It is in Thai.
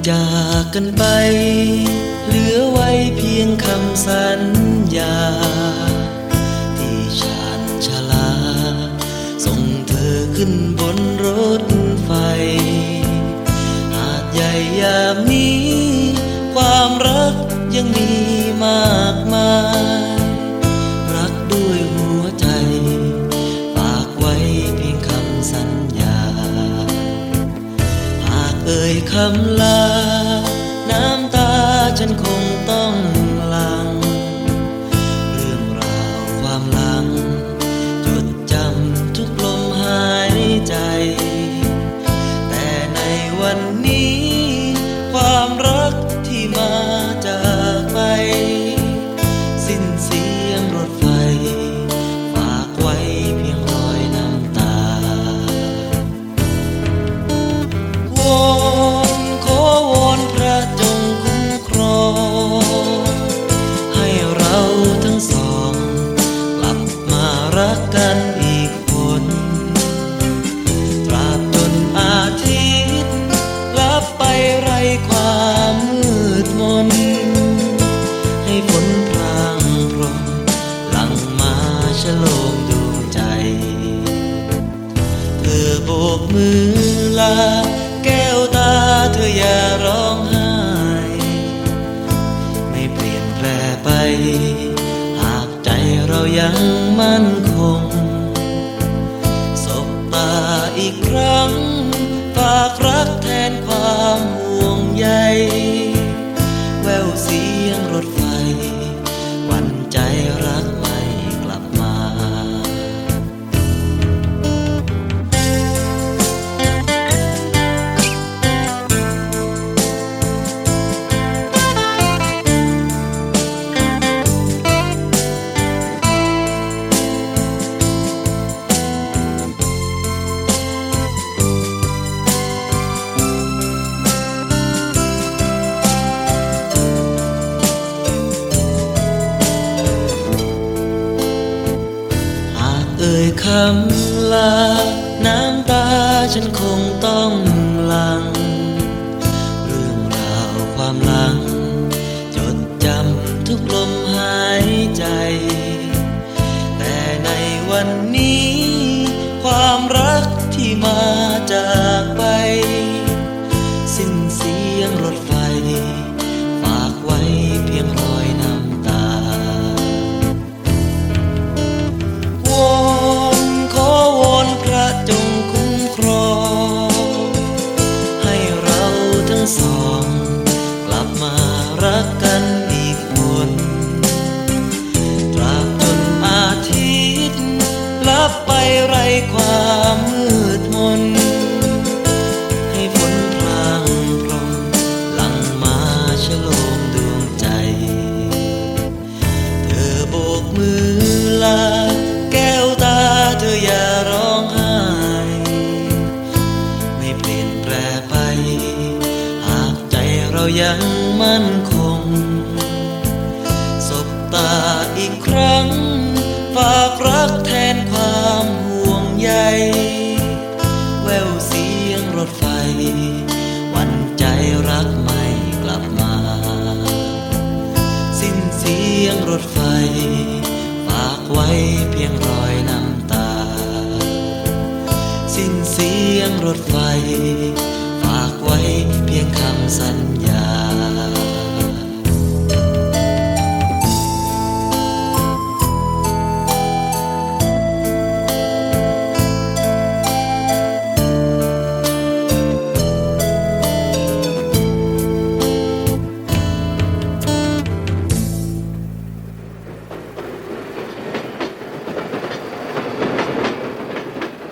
จากกันไปเหลือไว้เพียงคำสัญญาที่ชานชาลาส่งเธอขึ้นบนรถไฟหาดใหญ่ยามนี้ความรักยังมีมากมายรักด้วยหัวใจฝากไว้เพียงคำสัญญาหากเอ่ยคำลาน้ำตาฉันคงต้องหลั่งเรื่องราวความหลังจดจำทุกลมหายใจแต่ในวันนี้ความรักที่มาจากไปสิ้นเสียงรถไฟฝากไว้เพียงรอยน้ำตาวอนขอวอนพระจงคุ้มครองให้เราทั้งสองกลับมารักกันอีกคนตราบจนอาทิตย์ลับไปไร้ความมืดมนให้ฝนพรางพรมหลั่งมาฉโลมดวงใจเธอโบกมือลาแก้วตาเธออย่าร้องไห้ไม่เปลี่ยนแปลไปหากใจเรายังมั่นคงสบตาอีกครั้งฝากรักแทนความห่วงใยแววเสียงรถไฟหวั่นใจรักไม่กลับมาเอ่ยคำลาน้ำตาฉันคงต้องหลั่งเรื่องราวความหลังจดจำทุกลมหายใจแต่ในวันนี้ความรักที่มาจากไปสิ้นเสียงรถไฟฝากไว้เพียงรอยน้ำตาวอนขอวอนพระจงคุ้มครองให้เราทั้งสองกลับมารักกันอีกคนตราบจนอาทิตย์ลับไปไร้ความมืดมนให้ฝนพรางพรมหลั่งมาฉโลมดวงใจเธอโบกมือลาแก้วตาเธออย่าร้องไห้ไม่เปลี่ยนแปลไปหากใจเรายังมั่นคงสบตาอีกครั้งฝากรักแทนความห่วงใยแววเสียงรถไฟหวั่นใจรักไม่กลับมาสิ้นเสียงรถไฟฝากไว้เพียงรอยน้ำตาสิ้นเสียงรถไฟฝากไว้เพียงคำสัญญา